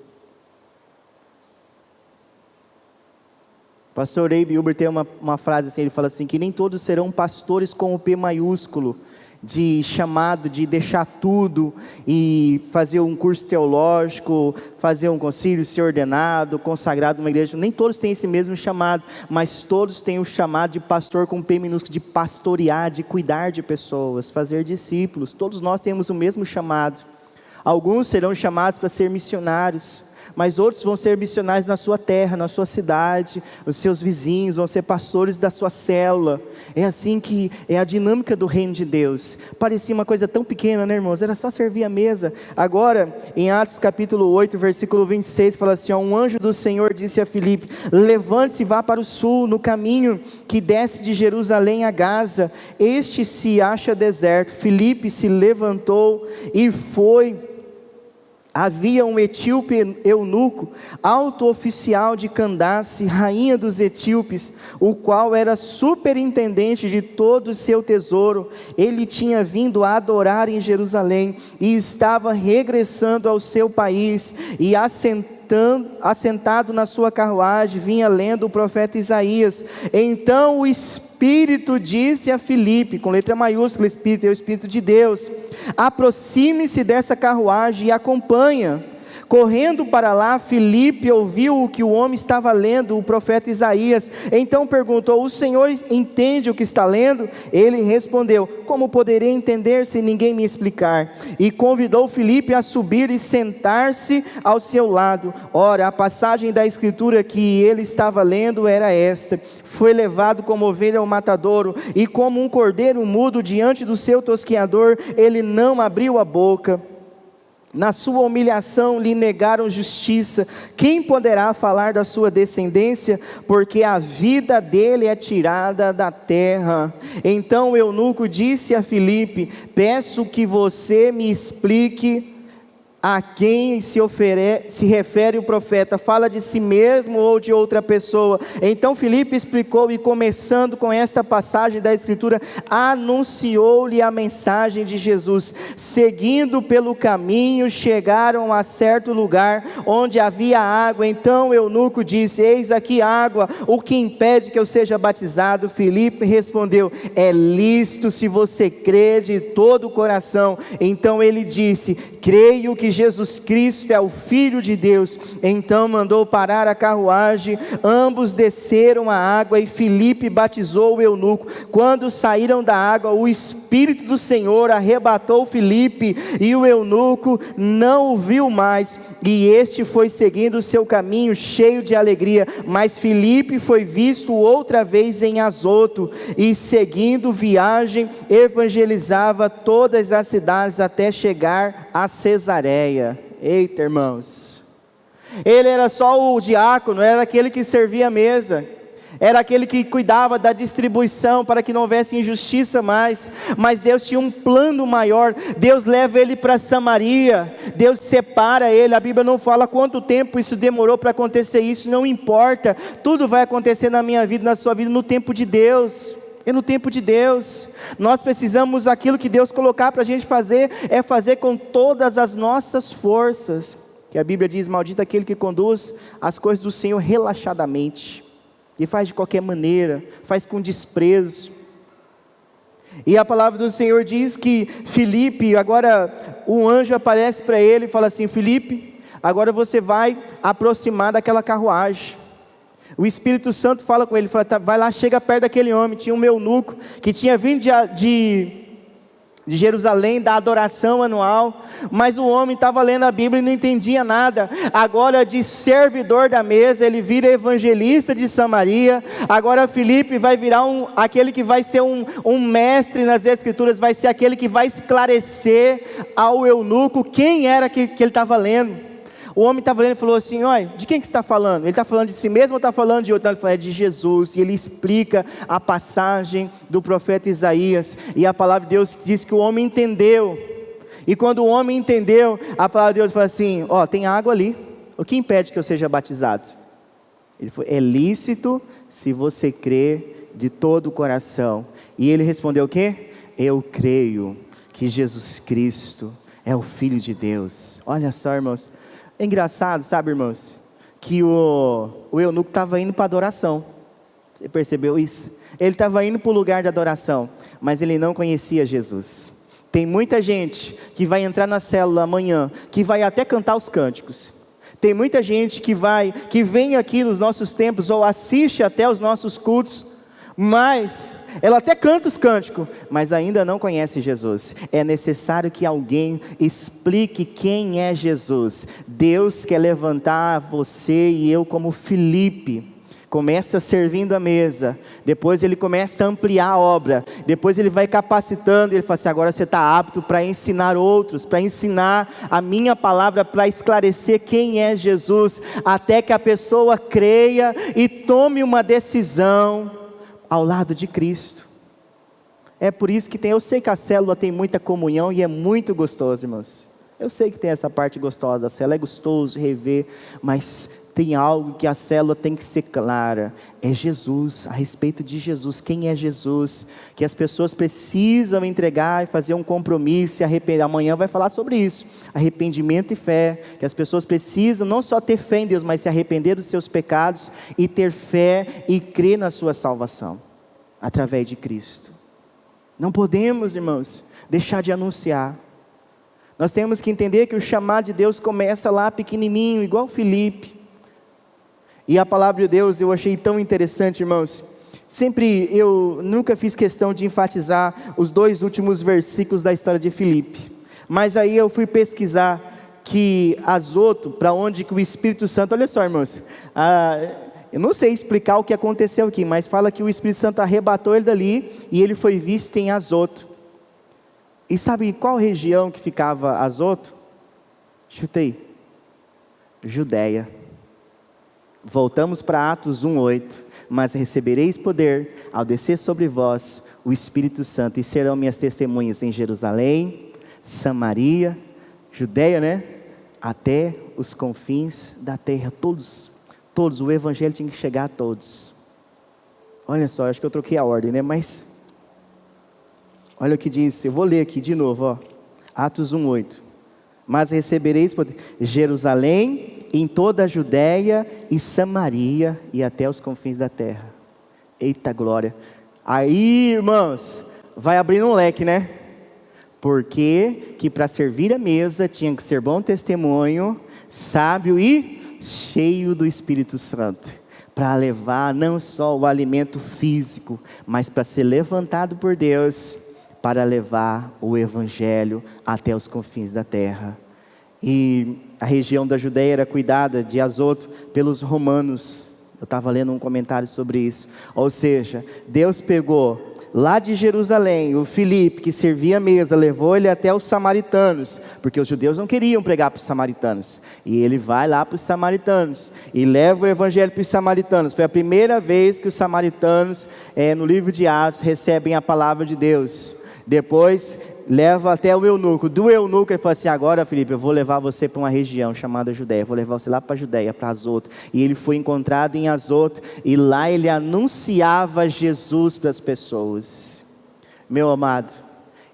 Pastor Abe Huber tem uma frase assim, ele fala assim, que nem todos serão pastores com o P maiúsculo, de chamado, de deixar tudo e fazer um curso teológico, fazer um concílio, ser ordenado, consagrado numa igreja. Nem todos têm esse mesmo chamado, mas todos têm o chamado de pastor com P minúsculo, de pastorear, de cuidar de pessoas, fazer discípulos. Todos nós temos o mesmo chamado. Alguns serão chamados para ser missionários, mas outros vão ser missionários na sua terra, na sua cidade, os seus vizinhos, vão ser pastores da sua célula. É assim que é a dinâmica do reino de Deus. Parecia uma coisa tão pequena, né, irmãos? Era só servir a mesa. Agora, em Atos capítulo 8, versículo 26, fala assim, um anjo do Senhor disse a Filipe, levante-se e vá para o sul, no caminho que desce de Jerusalém a Gaza. Este se acha deserto. Filipe se levantou e foi. Havia um etíope eunuco, alto oficial de Candace, rainha dos etíopes, o qual era superintendente de todo o seu tesouro. Ele tinha vindo a adorar em Jerusalém e estava regressando ao seu país, e assentado na sua carruagem, vinha lendo o profeta Isaías. Então o Espírito disse a Filipe, com letra maiúscula, Espírito é o Espírito de Deus, aproxime-se dessa carruagem e acompanha. Correndo para lá, Filipe ouviu o que o homem estava lendo, o profeta Isaías. Então perguntou, o Senhor entende o que está lendo? Ele respondeu, como poderei entender se ninguém me explicar? E convidou Filipe a subir e sentar-se ao seu lado. Ora, a passagem da escritura que ele estava lendo era esta: foi levado como ovelha ao matadouro, e como um cordeiro mudo diante do seu tosquiador, ele não abriu a boca. Na sua humilhação lhe negaram justiça. Quem poderá falar da sua descendência? Porque a vida dele é tirada da terra. Então o eunuco disse a Filipe, peço que você me explique a quem se refere o profeta, fala de si mesmo ou de outra pessoa? Então Filipe explicou, e começando com esta passagem da escritura, anunciou-lhe a mensagem de Jesus. Seguindo pelo caminho, chegaram a certo lugar, onde havia água. Então o eunuco disse, eis aqui água, o que impede que eu seja batizado? Filipe respondeu, é lícito se você crê de todo o coração. Então ele disse, creio que Jesus Cristo é o Filho de Deus. Então mandou parar a carruagem, ambos desceram a água, e Filipe batizou o eunuco. Quando saíram da água, o Espírito do Senhor arrebatou Filipe, e o eunuco não o viu mais, e este foi seguindo o seu caminho cheio de alegria. Mas Filipe foi visto outra vez em Azoto, e seguindo viagem, evangelizava todas as cidades até chegar a Cesareia. Eita, irmãos, ele era só o diácono, era aquele que servia a mesa, era aquele que cuidava da distribuição para que não houvesse injustiça mais. Mas Deus tinha um plano maior. Deus leva ele para Samaria, Deus separa ele. A Bíblia não fala quanto tempo isso demorou para acontecer. Isso não importa, tudo vai acontecer na minha vida, na sua vida, no tempo de Deus. É no tempo de Deus. Nós precisamos, aquilo que Deus colocar para a gente fazer, é fazer com todas as nossas forças, que a Bíblia diz, maldito aquele que conduz as coisas do Senhor relaxadamente, e faz de qualquer maneira, faz com desprezo. E a palavra do Senhor diz que Filipe, agora um anjo aparece para ele e fala assim, Filipe, agora você vai aproximar daquela carruagem. O Espírito Santo fala com ele, fala, tá, vai lá, chega perto daquele homem. Tinha um eunuco que tinha vindo de Jerusalém, da adoração anual, mas o homem estava lendo a Bíblia e não entendia nada. Agora de servidor da mesa, ele vira evangelista de Samaria. Agora Filipe vai virar aquele que vai ser um mestre nas Escrituras, vai ser aquele que vai esclarecer ao eunuco quem era que ele estava lendo. O homem estava lendo e falou assim: olha, de quem que você está falando? Ele está falando de si mesmo ou está falando de outro? Não, ele falou, é de Jesus. E ele explica a passagem do profeta Isaías. E a palavra de Deus diz que o homem entendeu. E quando o homem entendeu, a palavra de Deus fala assim: ó, tem água ali. O que impede que eu seja batizado? Ele falou, é lícito se você crer de todo o coração. E ele respondeu o quê? Eu creio que Jesus Cristo é o Filho de Deus. Olha só, irmãos. É engraçado, sabe, irmãos, que o eunuco estava indo para adoração. Você percebeu isso? Ele estava indo para o lugar de adoração, mas ele não conhecia Jesus. Tem muita gente que vai entrar na célula amanhã, que vai até cantar os cânticos. Tem muita gente que vem aqui nos nossos templos, ou assiste até os nossos cultos, mas ela até canta os cânticos, mas ainda não conhece Jesus. É necessário que alguém explique quem é Jesus. Deus quer levantar você e eu como Filipe. Começa servindo a mesa, depois ele começa a ampliar a obra, depois ele vai capacitando, ele fala assim, agora você está apto para ensinar outros, para ensinar a minha palavra, para esclarecer quem é Jesus, até que a pessoa creia e tome uma decisão ao lado de Cristo. É por isso que eu sei que a célula tem muita comunhão e é muito gostoso, irmãos. Eu sei que tem essa parte gostosa da célula, é gostoso rever, mas tem algo que a célula tem que ser clara, é Jesus, a respeito de Jesus, quem é Jesus, que as pessoas precisam entregar e fazer um compromisso, amanhã vai falar sobre isso, arrependimento e fé, que as pessoas precisam não só ter fé em Deus, mas se arrepender dos seus pecados, e ter fé e crer na sua salvação, através de Cristo. Não podemos, irmãos, deixar de anunciar. Nós temos que entender que o chamado de Deus começa lá pequenininho, igual Filipe. E a palavra de Deus eu achei tão interessante, irmãos. Eu nunca fiz questão de enfatizar os 2 últimos versículos da história de Filipe. Mas aí eu fui pesquisar que Azoto, para onde que o Espírito Santo... Olha só, irmãos. Eu não sei explicar o que aconteceu aqui, mas fala que o Espírito Santo arrebatou ele dali e ele foi visto em Azoto. E sabe em qual região que ficava Azoto? Chutei. Judéia. Voltamos para Atos 1:8, mas recebereis poder ao descer sobre vós o Espírito Santo, e serão minhas testemunhas em Jerusalém, Samaria, Judéia, né? Até os confins da terra. Todos, o evangelho tinha que chegar a todos. Olha só, acho que eu troquei a ordem, né? Mas, olha o que diz, eu vou ler aqui de novo, ó. Atos 1:8. Mas recebereis poder, Jerusalém, em toda a Judéia e Samaria e até os confins da terra. Eita glória! Aí, irmãos, vai abrindo um leque, né? Porque que para servir a mesa tinha que ser bom testemunho, sábio e cheio do Espírito Santo, para levar não só o alimento físico, mas para ser levantado por Deus, para levar o Evangelho até os confins da terra. E a região da Judéia era cuidada de Azoto pelos romanos. Eu estava lendo um comentário sobre isso. Ou seja, Deus pegou lá de Jerusalém o Filipe, que servia a mesa, levou ele até os samaritanos, porque os judeus não queriam pregar para os samaritanos. E ele vai lá para os samaritanos e leva o evangelho para os samaritanos. Foi a primeira vez que os samaritanos, no livro de Atos, recebem a palavra de Deus. Depois leva até o eunuco. Do eunuco ele fala assim, agora Filipe, eu vou levar você para uma região chamada Judéia, vou levar você lá para a Judéia, para Azoto. E ele foi encontrado em Azoto, e lá ele anunciava Jesus para as pessoas. Meu amado,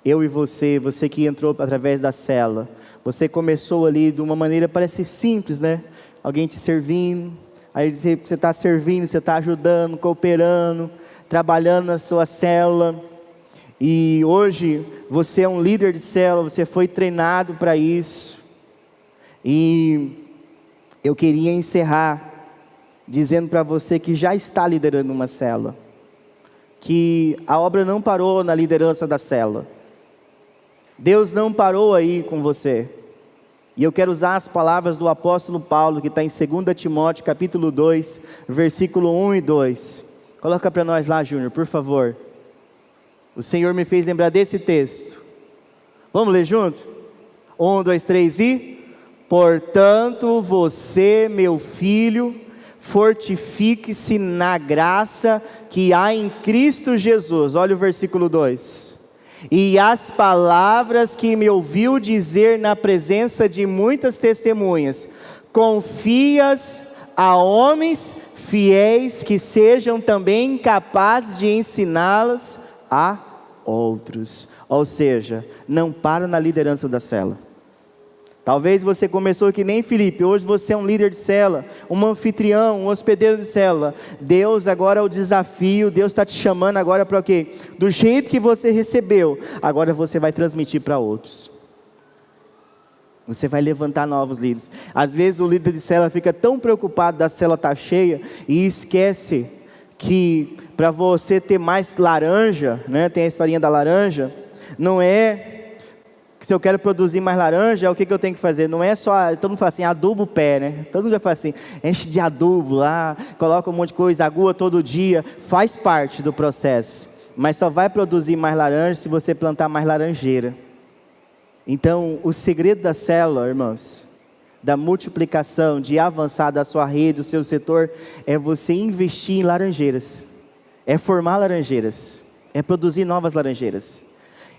eu e você que entrou através da célula, você começou ali de uma maneira, parece simples, né? Alguém te servindo, aí você está servindo, você está ajudando, cooperando, trabalhando na sua célula. E hoje você é um líder de célula, você foi treinado para isso. E eu queria encerrar dizendo para você que já está liderando uma célula, que a obra não parou na liderança da célula. Deus não parou aí com você. E eu quero usar as palavras do apóstolo Paulo, que está em 2 Timóteo capítulo 2, versículo 1 e 2. Coloca para nós lá, Júnior, por favor. O Senhor me fez lembrar desse texto. Vamos ler junto? 1, 2, 3 e... Portanto, você, meu filho, fortifique-se na graça que há em Cristo Jesus. Olha o versículo 2. E as palavras que me ouviu dizer na presença de muitas testemunhas, confias a homens fiéis que sejam também capazes de ensiná-las a outros. Ou seja, não para na liderança da célula. Talvez você começou que nem Felipe, hoje você é um líder de célula, um anfitrião, um hospedeiro de célula. Deus agora é o desafio, Deus está te chamando agora para o quê? Do jeito que você recebeu, agora você vai transmitir para outros. Você vai levantar novos líderes. Às vezes o líder de célula fica tão preocupado da célula estar cheia e esquece que para você ter mais laranja, né, tem a historinha da laranja, não é que se eu quero produzir mais laranja, o que eu tenho que fazer? Não é só, todo mundo fala assim, aduba o pé, né? Todo mundo já fala assim, enche de adubo lá, coloca um monte de coisa, agua todo dia, faz parte do processo. Mas só vai produzir mais laranja se você plantar mais laranjeira. Então, o segredo da célula, irmãos, da multiplicação, de avançar da sua rede, do seu setor, é você investir em laranjeiras. É formar laranjeiras. É produzir novas laranjeiras.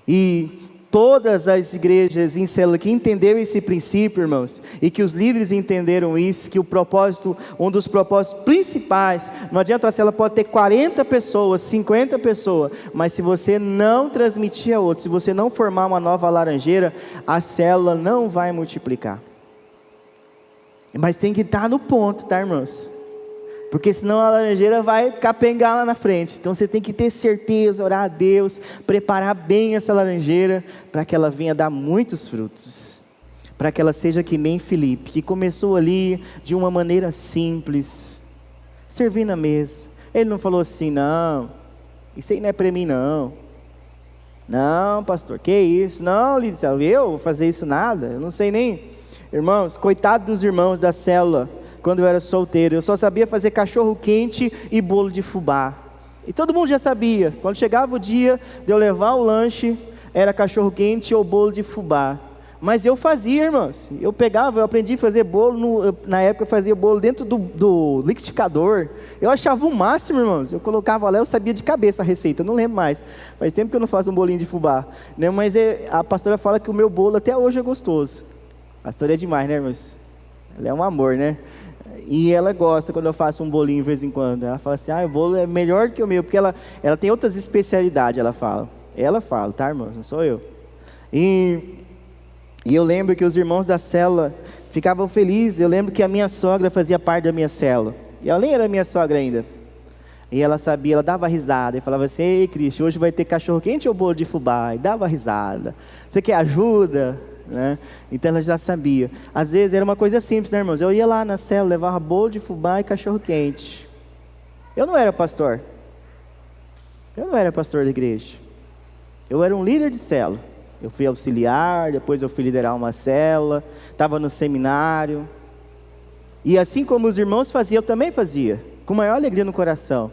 E todas as igrejas em célula que entenderam esse princípio, irmãos, e que os líderes entenderam isso, que o propósito, um dos propósitos principais, não adianta a célula pode ter 40 pessoas, 50 pessoas, mas se você não transmitir a outros, se você não formar uma nova laranjeira, a célula não vai multiplicar. Mas tem que estar no ponto, tá, irmãos? Porque senão a laranjeira vai capengar lá na frente. Então você tem que ter certeza, orar a Deus, preparar bem essa laranjeira, para que ela venha dar muitos frutos. Para que ela seja que nem Felipe, que começou ali de uma maneira simples, servindo a mesa. Ele não falou assim, não, isso aí não é para mim não. Não, pastor, que isso? Não, Lídia, eu vou fazer isso nada, eu não sei nem. Irmãos, coitado dos irmãos da célula. Quando eu era solteiro, eu só sabia fazer cachorro quente e bolo de fubá. E todo mundo já sabia. Quando chegava o dia de eu levar o lanche, era cachorro quente ou bolo de fubá. Mas eu fazia, irmãos. Eu aprendi a fazer bolo, na época eu fazia bolo dentro do liquidificador. Eu achava o máximo, irmãos. Eu colocava lá, eu sabia de cabeça a receita, eu não lembro mais. Faz tempo que eu não faço um bolinho de fubá. Né? Mas a pastora fala que o meu bolo até hoje é gostoso. A pastora é demais, né, irmãos? Ela é um amor, né? E ela gosta quando eu faço um bolinho de vez em quando. Ela fala assim, o bolo é melhor que o meu, porque ela tem outras especialidades, ela fala. Ela fala, tá, irmãos? Não sou eu. E eu lembro que os irmãos da célula ficavam felizes. Eu lembro que a minha sogra fazia parte da minha célula. E ela nem era minha sogra ainda. E ela sabia, ela dava risada. E falava assim, ei, Cristi, hoje vai ter cachorro quente ou bolo de fubá? E dava risada. Você quer ajuda? Né? Então ela já sabia. Às vezes era uma coisa simples, né, irmãos? Eu ia lá na célula, levava bolo de fubá e cachorro quente. Eu não era pastor. Eu não era pastor da igreja. Eu era um líder de célula. Eu fui auxiliar, depois eu fui liderar uma célula, estava no seminário. E assim como os irmãos faziam, eu também fazia, com maior alegria no coração.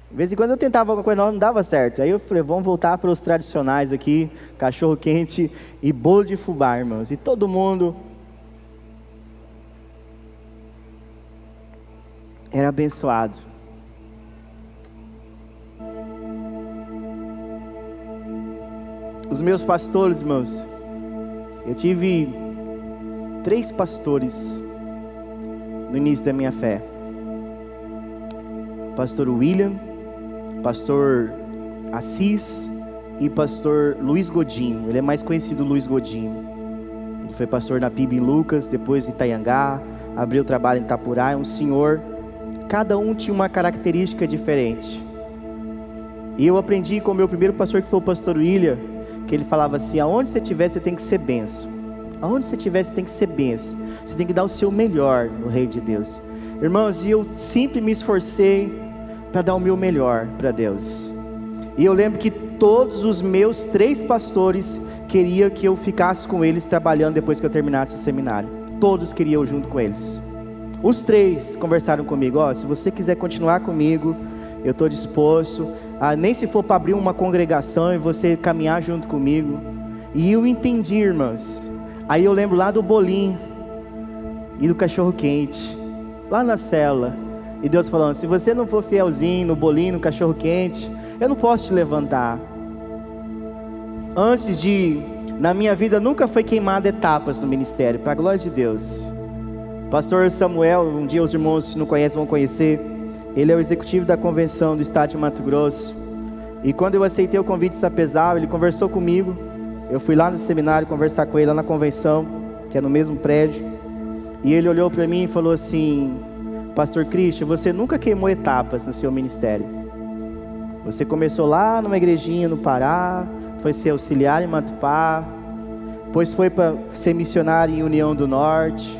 De vez em quando eu tentava alguma coisa nova, não dava certo. Aí eu falei, vamos voltar para os tradicionais aqui, cachorro quente e bolo de fubá, irmãos. E todo mundo era abençoado. Os meus pastores, irmãos, eu tive 3 pastores no início da minha fé. Pastor William, pastor Assis e pastor Luiz Godinho. Ele é mais conhecido Luiz Godinho. Ele foi pastor na PIB em Lucas, depois em Itaiangá, abriu trabalho em Itapurá. É um senhor, cada um tinha uma característica diferente. E eu aprendi com o meu primeiro pastor, que foi o pastor William, que ele falava assim, aonde você estiver você tem que ser bênção. Aonde você estiver você tem que ser bênção. Você tem que dar o seu melhor no reino de Deus. Irmãos, e eu sempre me esforcei para dar o meu melhor para Deus. E eu lembro que todos os meus 3 pastores queriam que eu ficasse com eles trabalhando depois que eu terminasse o seminário. Todos queriam eu junto com eles. Os 3 conversaram comigo, se você quiser continuar comigo, eu estou disposto, nem se for para abrir uma congregação e você caminhar junto comigo. E eu entendi, irmãos, Aí eu lembro lá do bolinho e do cachorro quente, lá na cela, e Deus falando: se você não for fielzinho no bolinho, no cachorro quente, eu não posso te levantar. Antes de, na minha vida nunca foi queimada etapas no ministério, para a glória de Deus. Pastor Samuel, um dia os irmãos, se não conhecem, vão conhecer. Ele é o executivo da convenção do estado de Mato Grosso. E quando eu aceitei o convite de Sapezal, ele conversou comigo. Eu fui lá no seminário conversar com ele, lá na convenção, que é no mesmo prédio. E ele olhou para mim e falou assim: Pastor Christian, você nunca queimou etapas no seu ministério. Você começou lá numa igrejinha no Pará, foi ser auxiliar em Matupá, depois foi para ser missionário em União do Norte,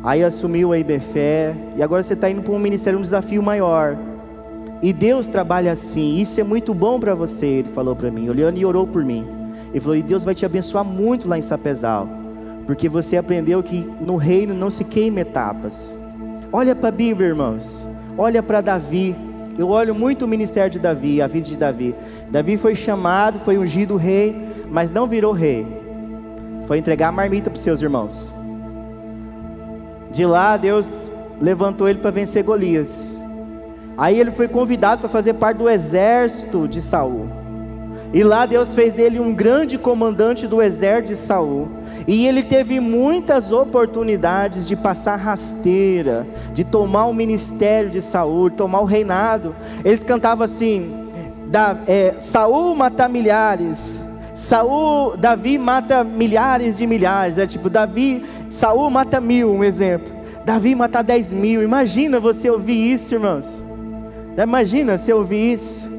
aí assumiu a IBFé, e agora você está indo para um ministério, um desafio maior. E Deus trabalha assim, isso é muito bom para você, ele falou para mim, olhando e orou por mim. Ele falou: e Deus vai te abençoar muito lá em Sapezal, porque você aprendeu que no reino não se queima etapas. Olha para a Bíblia, irmãos, olha para Davi. Eu olho muito o ministério de Davi, a vida de Davi. Davi foi chamado, foi ungido rei, mas não virou rei. Foi entregar a marmita para os seus irmãos. De lá Deus levantou ele para vencer Golias. Aí ele foi convidado para fazer parte do exército de Saul. E lá Deus fez dele um grande comandante do exército de Saul. E ele teve muitas oportunidades de passar rasteira, de tomar o ministério de Saul, tomar o reinado. Eles cantavam assim: Saul mata milhares, Davi mata milhares de milhares. É tipo, Saul mata 1000, um exemplo. Davi mata 10.000. Imagina você ouvir isso, irmãos. Imagina você ouvir isso.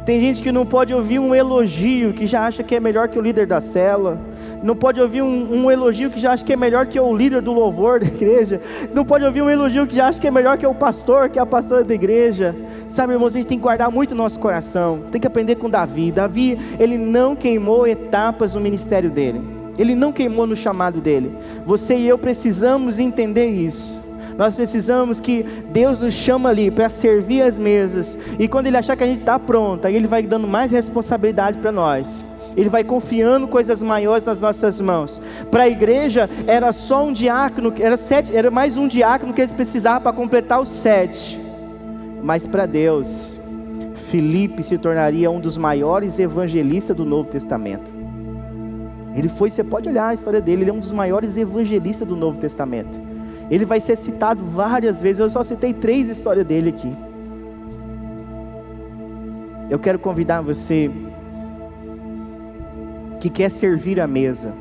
Tem gente que não pode ouvir um elogio, que já acha que é melhor que o líder da célula. Não pode ouvir um elogio que já acha que é melhor que o líder do louvor da igreja. Não pode ouvir um elogio que já acha que é melhor que o pastor, que é a pastora da igreja. Sabe, irmãos, a gente tem que guardar muito o nosso coração. Tem que aprender com Davi. Davi, ele não queimou etapas no ministério dele. Ele não queimou no chamado dele. Você e eu precisamos entender isso. Nós precisamos que Deus nos chama ali para servir as mesas. E quando Ele achar que a gente está pronto, aí Ele vai dando mais responsabilidade para nós. Ele vai confiando coisas maiores nas nossas mãos. Para a igreja era só um diácono, era mais um diácono que eles precisavam para completar os 7. Mas para Deus, Filipe se tornaria um dos maiores evangelistas do Novo Testamento. Você pode olhar a história dele, ele é um dos maiores evangelistas do Novo Testamento. Ele vai ser citado várias vezes. Eu só citei 3 histórias dele aqui. Eu quero convidar você que quer servir a mesa,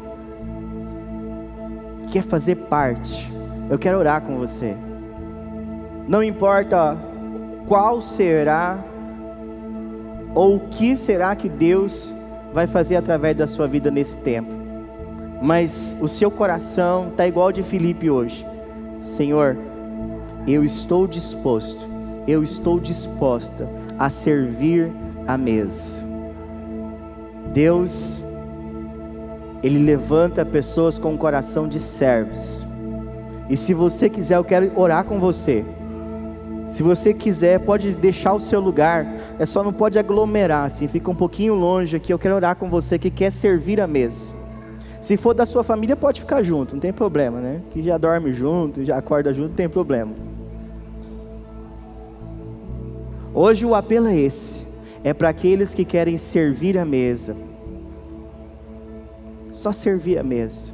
quer fazer parte. Eu quero orar com você. Não importa qual será ou o que será que Deus vai fazer através da sua vida nesse tempo, mas o seu coração está igual ao de Filipe hoje. Senhor, eu estou disposto, eu estou disposta a servir a mesa. Deus, Ele levanta pessoas com um coração de servos. E se você quiser, eu quero orar com você. Se você quiser, pode deixar o seu lugar. É só não pode aglomerar assim, fica um pouquinho longe aqui. Eu quero orar com você que quer servir a mesa. Se for da sua família, pode ficar junto, não tem problema, né? Que já dorme junto, já acorda junto, não tem problema. Hoje o apelo é esse. É para aqueles que querem servir a mesa. Só servir a mesa.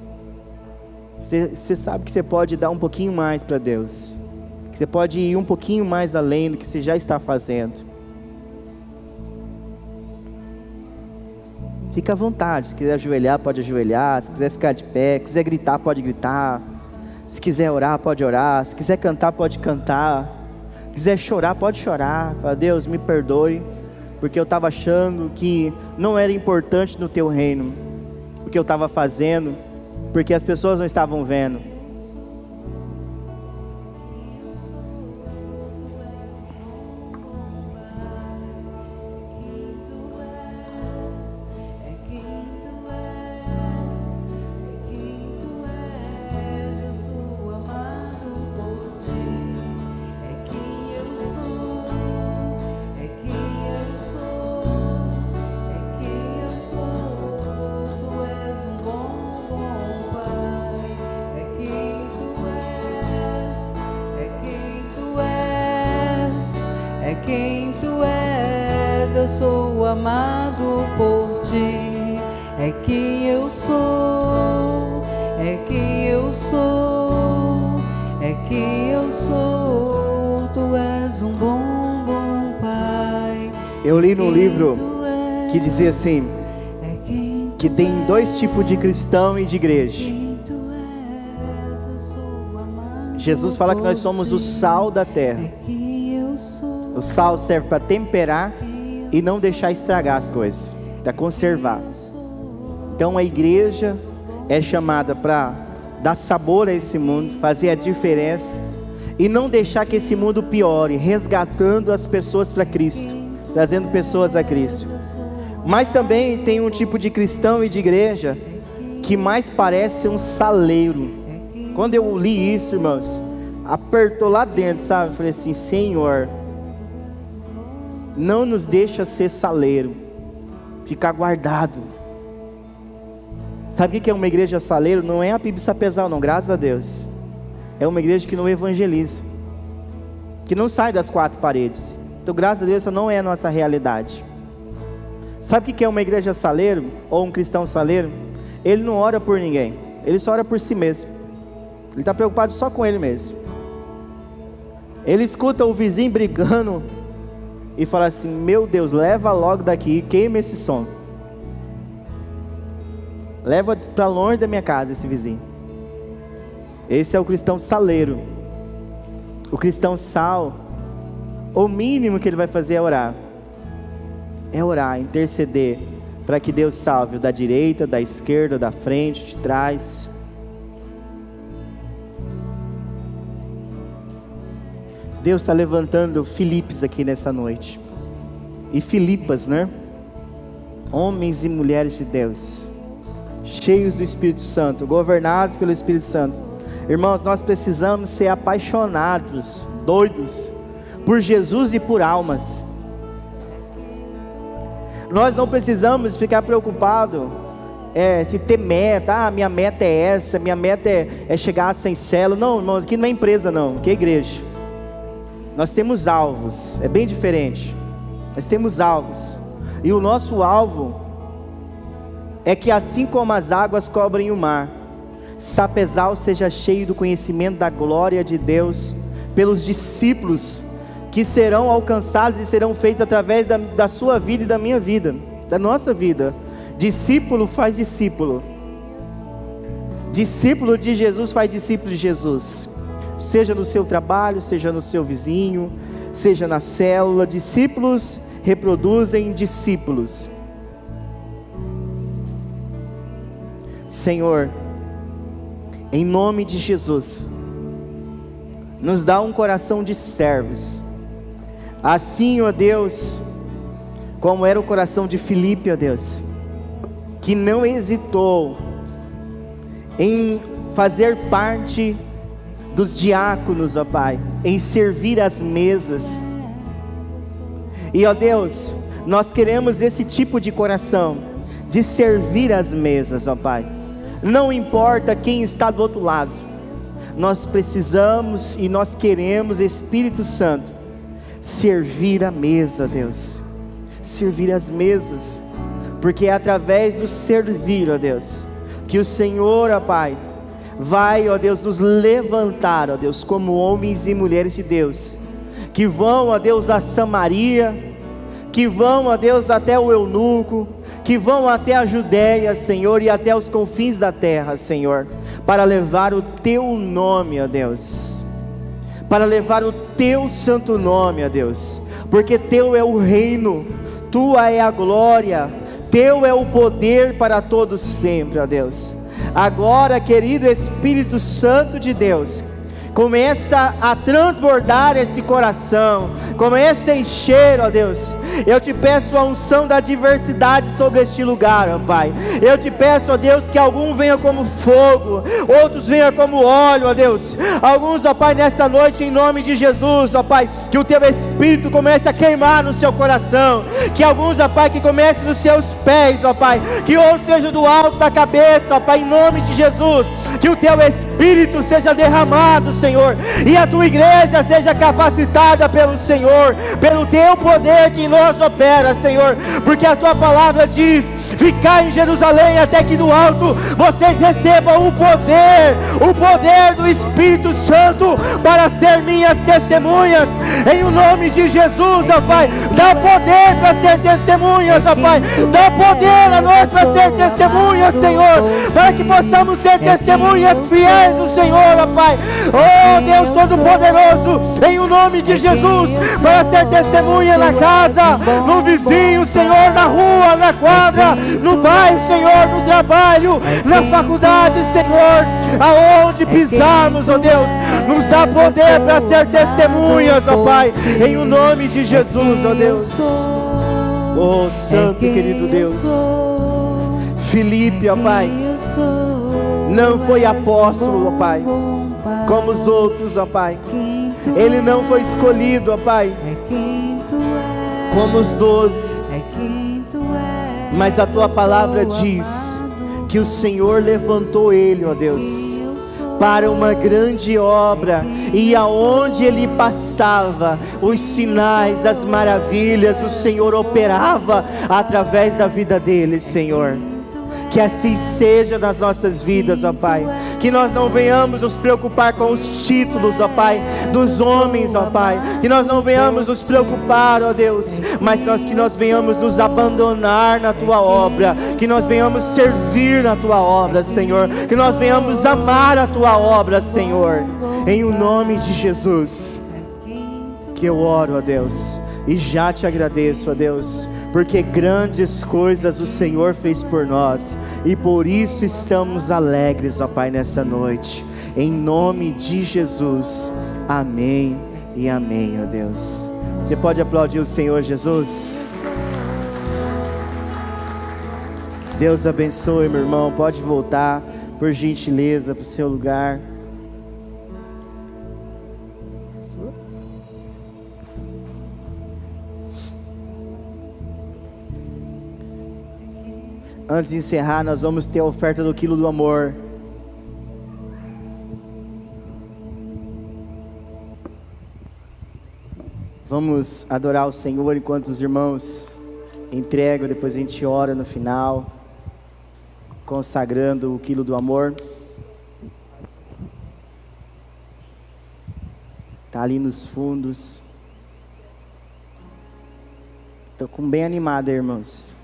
Você sabe que você pode dar um pouquinho mais para Deus. Que você pode ir um pouquinho mais além do que você já está fazendo. Fica à vontade, se quiser ajoelhar, pode ajoelhar. Se quiser ficar de pé, se quiser gritar, pode gritar. Se quiser orar, pode orar. Se quiser cantar, pode cantar. Se quiser chorar, pode chorar. Fala: Deus, me perdoe, porque eu estava achando que não era importante no teu reino o que eu estava fazendo, porque as pessoas não estavam vendo. quem tu és, eu sou amado por ti. É quem eu sou, é quem eu sou, é quem eu sou. Tu és um bom, bom Pai. Eu li num livro que dizia assim, que tem dois tipos de cristão e de igreja. Jesus fala que nós somos o sal da terra. O sal serve para temperar e não deixar estragar as coisas, para conservar. Então a igreja é chamada para dar sabor a esse mundo, fazer a diferença e não deixar que esse mundo piore, resgatando as pessoas para Cristo, trazendo pessoas a Cristo. Mas também tem um tipo de cristão e de igreja que mais parece um saleiro. Quando eu li isso, irmãos, apertou lá dentro, sabe? Eu falei assim, Senhor, não nos deixa ser saleiro, ficar guardado. Sabe o que é uma igreja saleiro? Não é a Pibsapezal não, graças a Deus. É uma igreja que não evangeliza, que não sai das quatro paredes. Então graças a Deus essa não é a nossa realidade. Sabe o que é uma igreja saleiro? Ou um cristão saleiro? Ele não ora por ninguém, ele só ora por si mesmo. Ele está preocupado só com ele mesmo. Ele escuta o vizinho brigando e fala assim, meu Deus, leva logo daqui, queima esse som. Leva para longe da minha casa esse vizinho. Esse é o cristão saleiro. O cristão sal, o mínimo que ele vai fazer é orar. É orar, interceder, para que Deus salve o da direita, da esquerda, da frente, de trás. Deus está levantando Filipes aqui nessa noite. E Filipas, né? Homens e mulheres de Deus, cheios do Espírito Santo, governados pelo Espírito Santo. Irmãos, nós precisamos ser apaixonados, doidos, por Jesus e por almas. Nós não precisamos ficar preocupados se ter meta. Minha meta é essa, minha meta é chegar a 100 células. Não, irmãos, aqui não é empresa não, aqui é igreja. Nós temos alvos, é bem diferente. Nós temos alvos, e o nosso alvo é que assim como as águas cobrem o mar, Sapezal seja cheio do conhecimento da glória de Deus, pelos discípulos que serão alcançados e serão feitos através da sua vida e da minha vida, da nossa vida. Discípulo faz discípulo, discípulo de Jesus faz discípulo de Jesus. Seja no seu trabalho, seja no seu vizinho, seja na célula, discípulos reproduzem discípulos. Senhor, em nome de Jesus, nos dá um coração de servos, assim, ó Deus, como era o coração de Filipe, ó Deus, que não hesitou em fazer parte dos diáconos, ó Pai, em servir as mesas. E ó Deus, nós queremos esse tipo de coração, de servir as mesas, ó Pai. Não importa quem está do outro lado, nós precisamos e nós queremos, Espírito Santo, servir a mesa, Deus, servir as mesas, porque é através do servir, ó Deus, que o Senhor, ó Pai, vai, ó Deus, nos levantar, ó Deus, como homens e mulheres de Deus, que vão, ó Deus, a Samaria, que vão, ó Deus, até o eunuco, que vão até a Judéia, Senhor, e até os confins da terra, Senhor, para levar o Teu nome, ó Deus, para levar o Teu santo nome, ó Deus, porque Teu é o reino, Tua é a glória, Teu é o poder para todos sempre, ó Deus. Agora, querido Espírito Santo de Deus, começa a transbordar esse coração, começa a encher, ó Deus. Eu te peço a unção da diversidade sobre este lugar, ó Pai. Eu te peço, ó Deus, que algum venha como fogo, outros venham como óleo, ó Deus. Alguns, ó Pai, nessa noite, em nome de Jesus, ó Pai, que o Teu Espírito comece a queimar no seu coração. Que alguns, ó Pai, que comece nos seus pés, ó Pai, que ou seja do alto da cabeça, ó Pai, em nome de Jesus. Que o Teu Espírito Espírito seja derramado, Senhor, e a Tua igreja seja capacitada pelo Senhor, pelo Teu poder que em nós opera, Senhor, porque a Tua palavra diz: ficai em Jerusalém até que do alto vocês recebam o poder do Espírito Santo para ser minhas testemunhas, em o nome de Jesus, ó Pai. Dá poder para ser testemunhas, ó Pai. Dá poder a nós para ser testemunhas, Senhor, para que possamos ser testemunhas fiéis do Senhor, ó Pai. Oh Deus Todo-Poderoso, em o nome de Jesus, para ser testemunha na casa, no vizinho, Senhor, na rua, na quadra, no bairro, Senhor, no trabalho, na faculdade, Senhor, aonde pisarmos, ó Deus, nos dá poder para ser testemunhas, ó Pai, em o nome de Jesus, ó Deus. Oh Santo e querido Deus, Filipe, ó Pai, não foi apóstolo, ó Pai, como os outros, ó Pai. Ele não foi escolhido, ó Pai, como os 12. Mas a Tua palavra diz que o Senhor levantou ele, ó Deus, para uma grande obra, e aonde ele passava, os sinais, as maravilhas, o Senhor operava através da vida dele, Senhor. Que assim seja nas nossas vidas, ó Pai. Que nós não venhamos nos preocupar com os títulos, ó Pai, dos homens, ó Pai. Que nós não venhamos nos preocupar, ó Deus, mas que nós venhamos nos abandonar na Tua obra. Que nós venhamos servir na Tua obra, Senhor. Que nós venhamos amar a Tua obra, Senhor. Em o nome de Jesus, que eu oro, ó Deus, e já Te agradeço, ó Deus, porque grandes coisas o Senhor fez por nós, e por isso estamos alegres, ó Pai, nessa noite, em nome de Jesus, amém e amém, ó Deus. Você pode aplaudir o Senhor Jesus? Deus abençoe, meu irmão, pode voltar, por gentileza, para o seu lugar. Antes de encerrar, nós vamos ter a oferta do quilo do amor. Vamos adorar o Senhor enquanto os irmãos entregam, depois a gente ora no final, consagrando o quilo do amor. Está ali nos fundos. Estou bem animado, irmãos.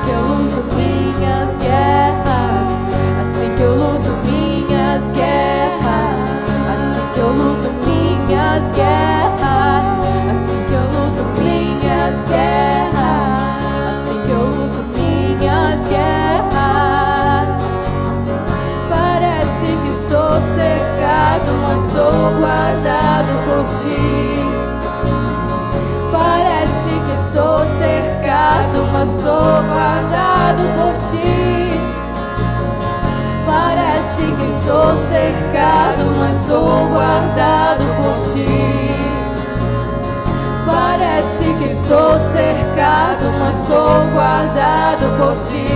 Que minhas guerras, assim que eu luto minhas guerras, assim que eu luto minhas guerras. Parece que estou cercado, mas sou guardado por ti. Parece que estou cercado, mas sou guardado por ti. Parece que estou cercado, mas sou guardado por ti. Parece que estou cercado, mas sou guardado por ti.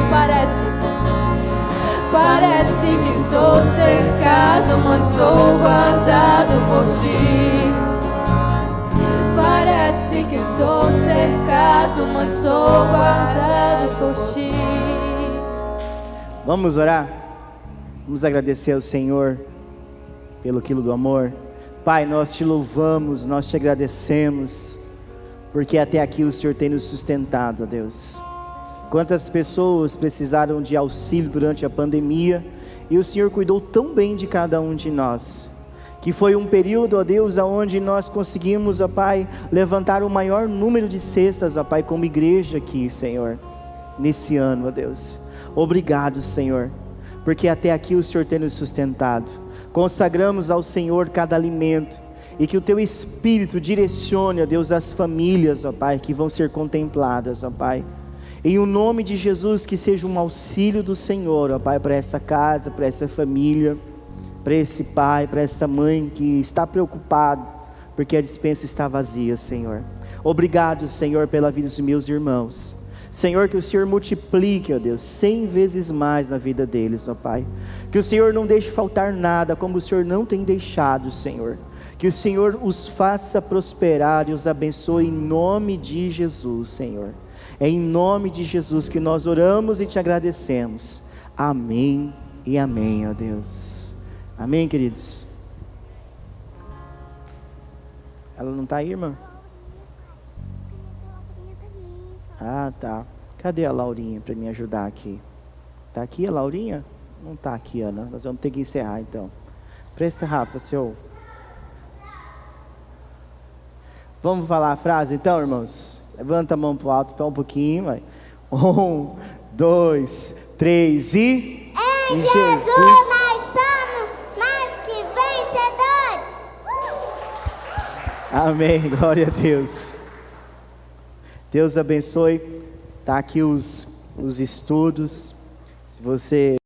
Parece que estou cercado, mas sou guardado por ti. Parece que estou cercado, mas sou guardado por ti. Vamos orar? Vamos agradecer ao Senhor pelo quilo do amor. Pai, nós te louvamos, nós te agradecemos, porque até aqui o Senhor tem nos sustentado, ó Deus. Quantas pessoas precisaram de auxílio durante a pandemia, e o Senhor cuidou tão bem de cada um de nós, que foi um período, ó Deus, onde nós conseguimos, ó Pai, levantar o maior número de cestas, ó Pai, como igreja aqui, Senhor, nesse ano, ó Deus. Obrigado, Senhor, porque até aqui o Senhor tem nos sustentado. Consagramos ao Senhor cada alimento, e que o Teu Espírito direcione, ó Deus, as famílias, ó Pai, que vão ser contempladas, ó Pai. Em o nome de Jesus, que seja um auxílio do Senhor, ó Pai, para essa casa, para essa família, para esse pai, para essa mãe que está preocupado, porque a despensa está vazia, Senhor. Obrigado, Senhor, pela vida dos meus irmãos. Senhor, que o Senhor multiplique, ó Deus, 100 vezes mais na vida deles, ó Pai. Que o Senhor não deixe faltar nada, como o Senhor não tem deixado, Senhor. Que o Senhor os faça prosperar e os abençoe em nome de Jesus, Senhor. É em nome de Jesus que nós oramos e te agradecemos. Amém e amém, ó Deus. Amém, queridos? Ela não está aí, irmã? Ah, tá. Cadê a Laurinha para me ajudar aqui? Está aqui a Laurinha? Não está aqui, Ana. Nós vamos ter que encerrar, então. Presta, Rafa, seu... Vamos falar a frase, então, irmãos? Levanta a mão para o alto, só um pouquinho, vai. 1, 2, 3 e... Em Jesus nós somos mais que vencedores. Amém, glória a Deus. Deus abençoe. Está aqui os estudos. Se você